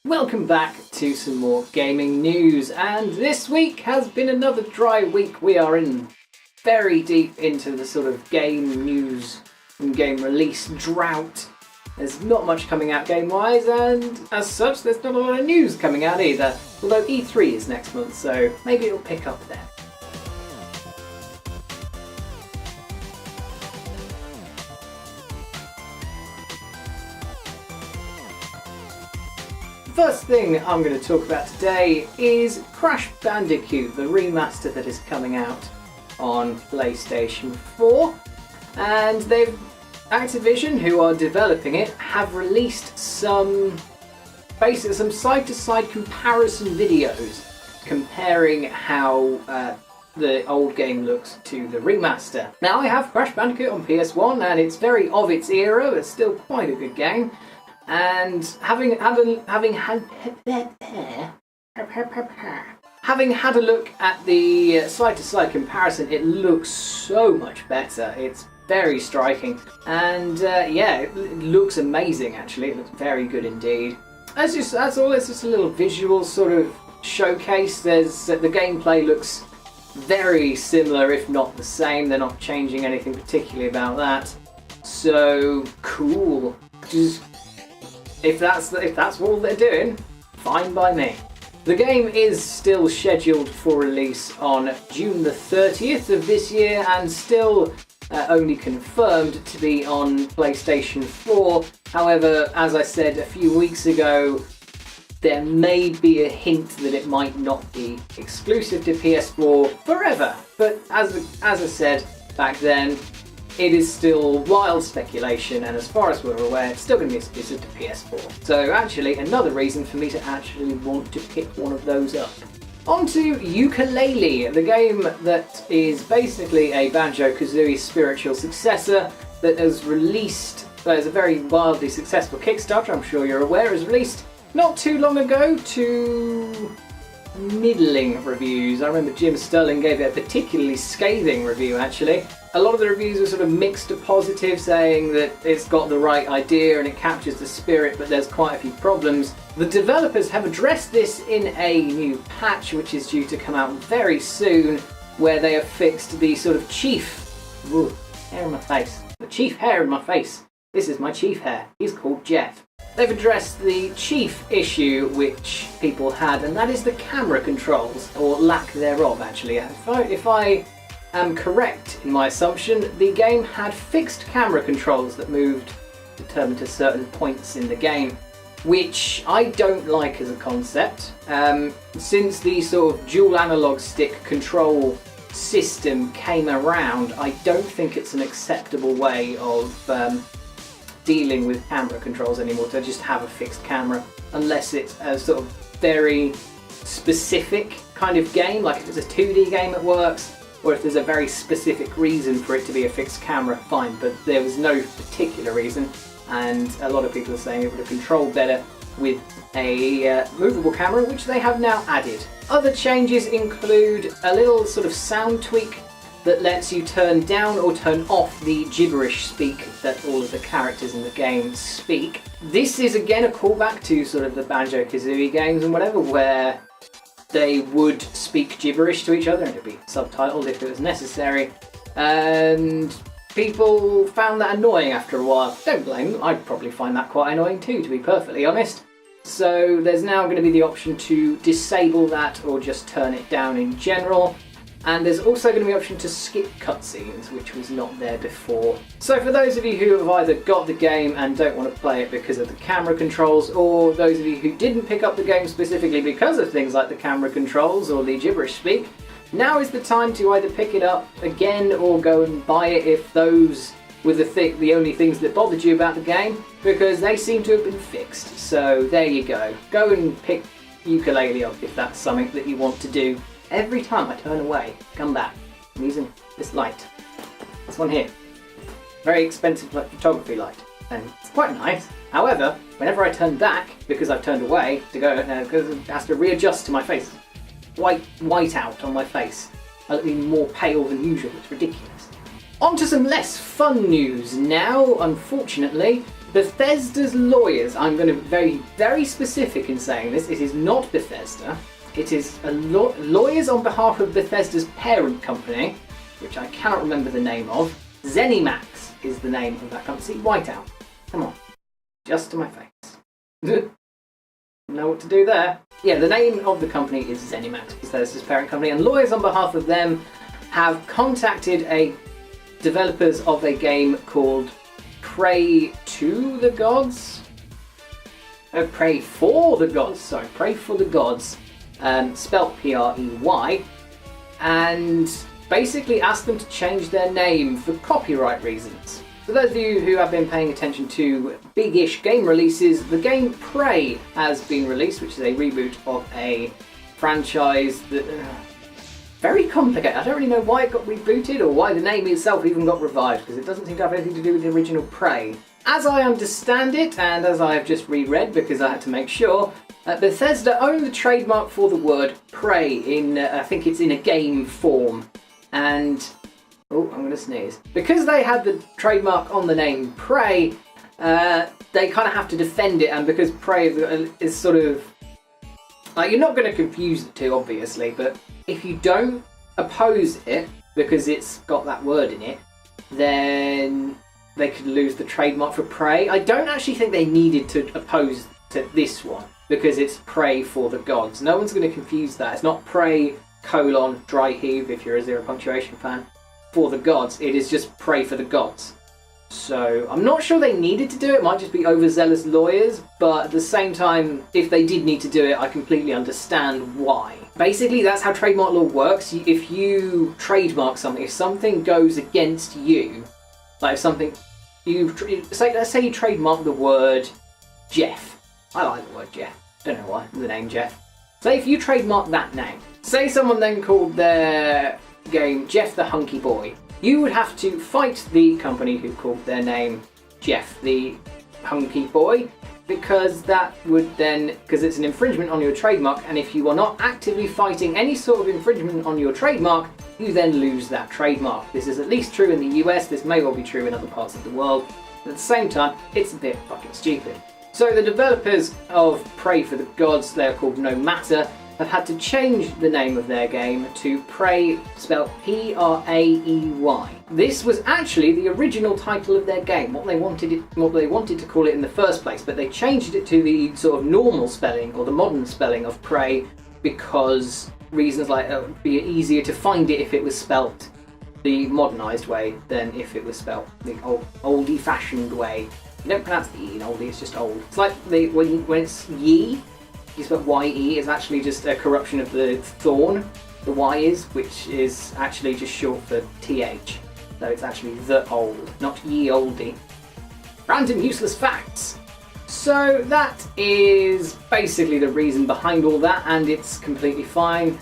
Welcome back to some more gaming news, and this week has been another dry week. We are in very deep into the sort of game news and game release drought. There's not much coming out game-wise, and as such there's not a lot of news coming out either, although E3 is next month, so maybe it'll pick up then. First thing I'm going to talk about today is Crash Bandicoot, the remaster that is coming out on PlayStation 4. And Activision, who are developing it, have released some side-to-side comparison videos comparing how the old game looks to the remaster. Now, I have Crash Bandicoot on PS1 and it's very of its era, but still quite a good game. And having had a look at the side-to-side comparison, it looks so much better. It's very striking, and yeah, it looks amazing. Actually, it looks very good indeed. That's all. It's just a little visual sort of showcase. The gameplay looks very similar, if not the same. They're not changing anything particularly about that. So cool. If that's all they're doing, fine by me. The game is still scheduled for release on June the 30th of this year and still only confirmed to be on PlayStation 4. However, as I said a few weeks ago, there may be a hint that it might not be exclusive to PS4 forever. But as I said back then, it is still wild speculation, and as far as we're aware, it's still going to be exclusive to PS4. So actually, another reason for me to actually want to pick one of those up. On to Yooka Laylee, the game that is basically a Banjo-Kazooie spiritual successor that has released, as a very wildly successful Kickstarter, I'm sure you're aware, was released not too long ago to middling reviews. I remember Jim Sterling gave it a particularly scathing review, actually. A lot of the reviews are sort of mixed to positive, saying that it's got the right idea and it captures the spirit, but there's quite a few problems. The developers have addressed this in a new patch, which is due to come out very soon, where they have fixed the sort of hair in my face. The chief hair in my face. This is my chief hair. He's called Jeff. They've addressed the chief issue which people had, and that is the camera controls, or lack thereof, actually. If I am correct in my assumption, the game had fixed camera controls that moved determined to certain points in the game, which I don't like as a concept. Since the sort of dual analog stick control system came around, I don't think it's an acceptable way of dealing with camera controls anymore, to just have a fixed camera, unless it's a sort of very specific kind of game, like if it's a 2D game it works, or if there's a very specific reason for it to be a fixed camera, fine, but there was no particular reason, and a lot of people are saying it would have controlled better with a movable camera, which they have now added. Other changes include a little sort of sound tweak that lets you turn down or turn off the gibberish speak that all of the characters in the game speak. This is again a callback to sort of the Banjo-Kazooie games and whatever, where they would speak gibberish to each other and it'd be subtitled if it was necessary. And people found that annoying after a while. Don't blame them, I'd probably find that quite annoying too, to be perfectly honest. So there's now going to be the option to disable that or just turn it down in general. And there's also going to be the option to skip cutscenes, which was not there before. So for those of you who have either got the game and don't want to play it because of the camera controls, or those of you who didn't pick up the game specifically because of things like the camera controls or the gibberish speak, now is the time to either pick it up again or go and buy it if those were the only things that bothered you about the game, because they seem to have been fixed. So there you go. Go and pick Yooka Laylee up if that's something that you want to do. Every time I turn away, come back, I'm using this light. This one here. Very expensive photography light, and it's quite nice. However, whenever I turn back, because I've turned away to go, because it has to readjust to my face. White out on my face. I look even more pale than usual, it's ridiculous. On to some less fun news now, unfortunately. Bethesda's lawyers, I'm going to be very, very specific in saying this, it is not Bethesda. It is lawyers on behalf of Bethesda's parent company, which I cannot remember the name of. ZeniMax is the name of that company. See, whiteout. Come on. Just to my face. Know what to do there. Yeah, the name of the company is ZeniMax, Bethesda's parent company, and lawyers on behalf of them have contacted developers of a game called Pray to the Gods? Pray for the Gods, sorry, Pray for the Gods, spelt P-R-E-Y, and basically asked them to change their name for copyright reasons. For those of you who have been paying attention to big-ish game releases, the game Prey has been released, which is a reboot of a franchise that... very complicated. I don't really know why it got rebooted or why the name itself even got revived, because it doesn't seem to have anything to do with the original Prey. As I understand it, and as I have just reread because I had to make sure, Bethesda owned the trademark for the word Prey in, I think it's in a game form. And... oh, I'm going to sneeze. Because they had the trademark on the name Prey, they kind of have to defend it, and because Prey is sort of... like, you're not going to confuse the two, obviously, but if you don't oppose it, because it's got that word in it, then they could lose the trademark for Prey. I don't actually think they needed to oppose to this one, because it's Prey for the Gods. No one's going to confuse that. It's not Prey, dry heave, if you're a Zero Punctuation fan, for the Gods. It is just Prey for the Gods. So I'm not sure they needed to do it. It might just be overzealous lawyers, but at the same time, if they did need to do it, I completely understand why. Basically, that's how trademark law works. If you trademark something, if something goes against you, like if something let's say you trademark the word Jeff. I like the word Jeff. Don't know why, the name Jeff. Say if you trademark that name, say someone then called their game Jeff the Hunky Boy, you would have to fight the company who called their name Jeff the Hunky Boy, because that would then, because it's an infringement on your trademark, and if you are not actively fighting any sort of infringement on your trademark, you then lose that trademark. This is at least true in the US, this may well be true in other parts of the world, but at the same time, it's a bit fucking stupid. So the developers of Pray for the Gods, they're called No Matter, have had to change the name of their game to Prey, spelled P-R-A-E-Y. This was actually the original title of their game, what they wanted to call it in the first place, but they changed it to the sort of normal spelling, or the modern spelling of Prey, because reasons like it would be easier to find it if it was spelt the modernised way than if it was spelt the oldie-fashioned way. You don't pronounce the E in oldie, it's just old. It's like when it's ye, you spell Y-E, is actually just a corruption of the thorn, the Y is, which is actually just short for TH. So it's actually the old, not ye oldie. Random useless facts. So that is basically the reason behind all that, and it's completely fine.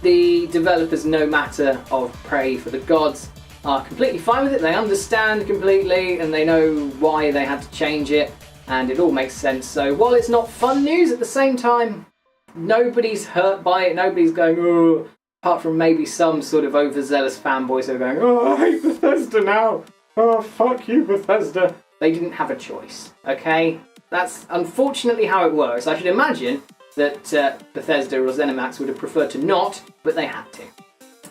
The developers, No Matter, of Pray for the Gods are completely fine with it. They understand completely, and they know why they had to change it. And it all makes sense. So while it's not fun news, at the same time, nobody's hurt by it. Nobody's going, oh, apart from maybe some sort of overzealous fanboys who are going, oh, I hate Bethesda now. Oh, fuck you, Bethesda. They didn't have a choice, okay? That's unfortunately how it works. I should imagine that Bethesda or ZeniMax would have preferred to not, but they had to.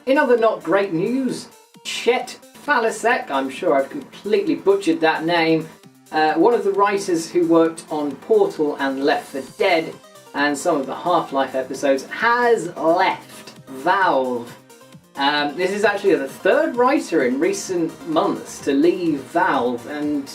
In other not great news, Chet Falasek, I'm sure I've completely butchered that name, one of the writers who worked on Portal and Left 4 Dead and some of the Half-Life episodes has left Valve. This is actually the third writer in recent months to leave Valve, and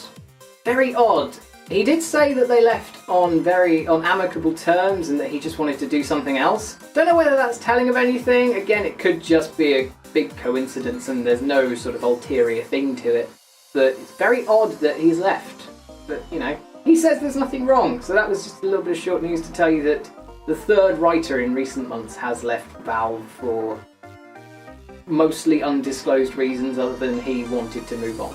very odd. He did say that they left on amicable terms and that he just wanted to do something else. Don't know whether that's telling of anything. Again, it could just be a big coincidence and there's no sort of ulterior thing to it. But it's very odd that he's left. But, you know, he says there's nothing wrong. So that was just a little bit of short news to tell you that the third writer in recent months has left Valve for mostly undisclosed reasons other than he wanted to move on.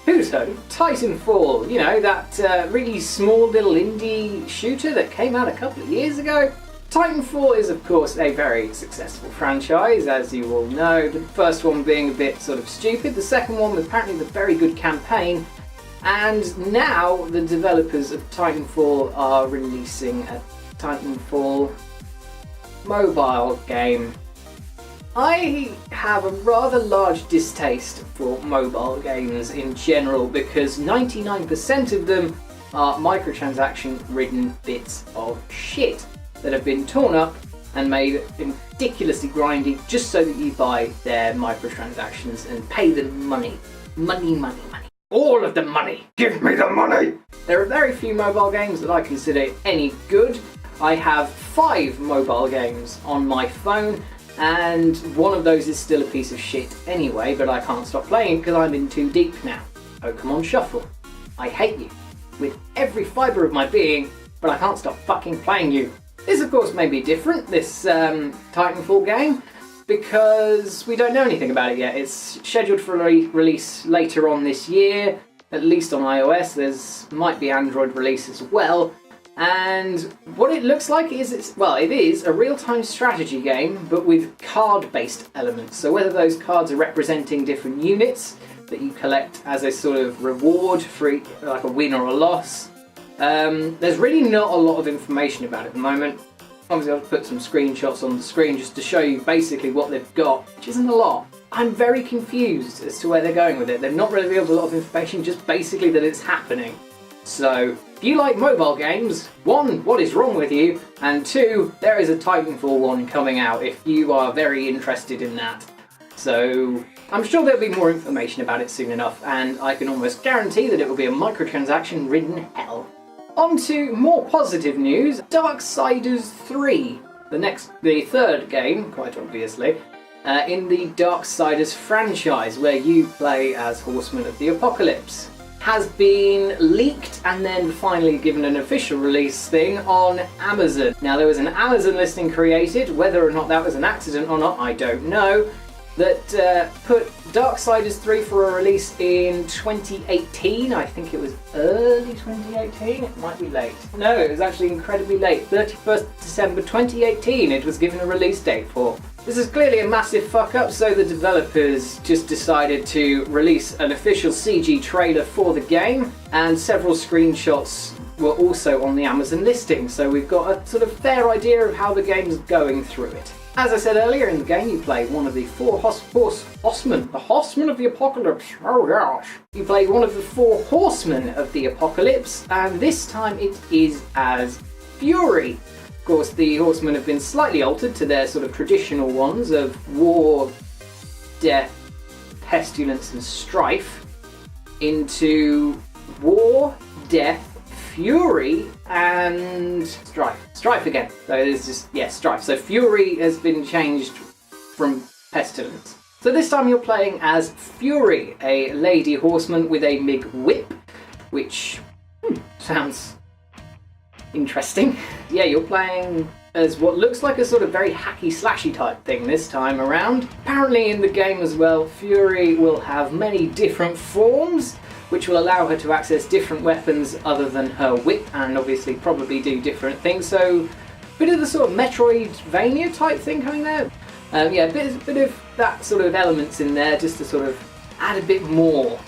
Who's heard of Titanfall? You know, that really small little indie shooter that came out a couple of years ago? Titanfall is, of course, a very successful franchise, as you all know. The first one being a bit sort of stupid. The second one was apparently a very good campaign. And now the developers of Titanfall are releasing a Titanfall mobile game. I have a rather large distaste for mobile games in general because 99% of them are microtransaction-ridden bits of shit that have been torn up and made ridiculously grindy just so that you buy their microtransactions and pay them money. Money, money, money. All of the money! Give me the money! There are very few mobile games that I consider any good. I have 5 mobile games on my phone, and one of those is still a piece of shit anyway, but I can't stop playing because I'm in too deep now. Pokemon Shuffle. I hate you with every fibre of my being, but I can't stop fucking playing you. This of course may be different, this Titanfall game, because we don't know anything about it yet. It's scheduled for release later on this year, at least on iOS. There's might be Android release as well. And what it looks like is, it is a real-time strategy game, but with card-based elements. So whether those cards are representing different units that you collect as a sort of reward for like a win or a loss, there's really not a lot of information about it at the moment. Obviously I've put some screenshots on the screen just to show you basically what they've got, which isn't a lot. I'm very confused as to where they're going with it. They've not really revealed a lot of information, just basically that it's happening. So, if you like mobile games, 1, what is wrong with you? And 2, there is a Titanfall one coming out if you are very interested in that. So, I'm sure there'll be more information about it soon enough, and I can almost guarantee that it will be a microtransaction-ridden hell. On to more positive news, Darksiders 3, the third game, quite obviously, in the Darksiders franchise, where you play as Horsemen of the Apocalypse, has been leaked and then finally given an official release thing on Amazon. Now there was an Amazon listing created, whether or not that was an accident or not, I don't know, that put Darksiders 3 for a release in 2018. I think it was early 2018, it might be late. No, it was actually incredibly late, 31st December 2018 it was given a release date for. This is clearly a massive fuck up, so the developers just decided to release an official CG trailer for the game, and several screenshots were also on the Amazon listing, so we've got a sort of fair idea of how the game's going through it. As I said earlier, in the game you play one of the 4 horsemen, the horsemen of the apocalypse, oh gosh. You play one of the 4 horsemen of the apocalypse, and this time it is as Fury. Of course, the horsemen have been slightly altered to their sort of traditional ones of war, death, pestilence and strife, into war, death, fury and strife. Strife again. So it's just, strife. So fury has been changed from pestilence. So this time you're playing as Fury, a lady horseman with a MIG whip, which sounds interesting. Yeah, you're playing as what looks like a sort of very hacky slashy type thing this time around. Apparently in the game as well, Fury will have many different forms, which will allow her to access different weapons other than her whip, and obviously probably do different things. So, a bit of the sort of Metroidvania type thing coming there. A bit of that sort of elements in there, just to sort of add a bit more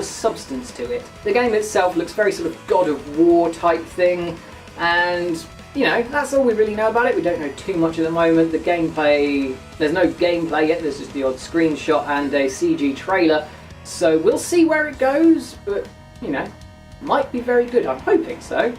substance to it. The game itself looks very sort of God of War type thing, and that's all we really know about it. We don't know too much at the moment. The gameplay, there's no gameplay yet, there's just the odd screenshot and a CG trailer. So we'll see where it goes, but, might be very good, I'm hoping so.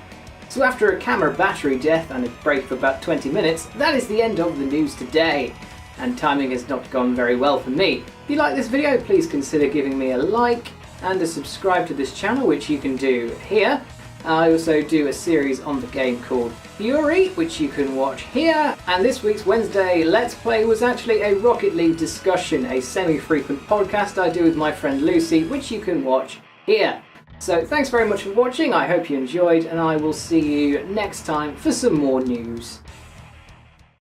So after a camera battery death and a break for about 20 minutes, that is the end of the news today. And timing has not gone very well for me. If you like this video, please consider giving me a like and a subscribe to this channel, which you can do here. I also do a series on the game called Fury, which you can watch here. And this week's Wednesday Let's Play was actually a Rocket League discussion, a semi-frequent podcast I do with my friend Lucy, which you can watch here. So thanks very much for watching, I hope you enjoyed, and I will see you next time for some more news.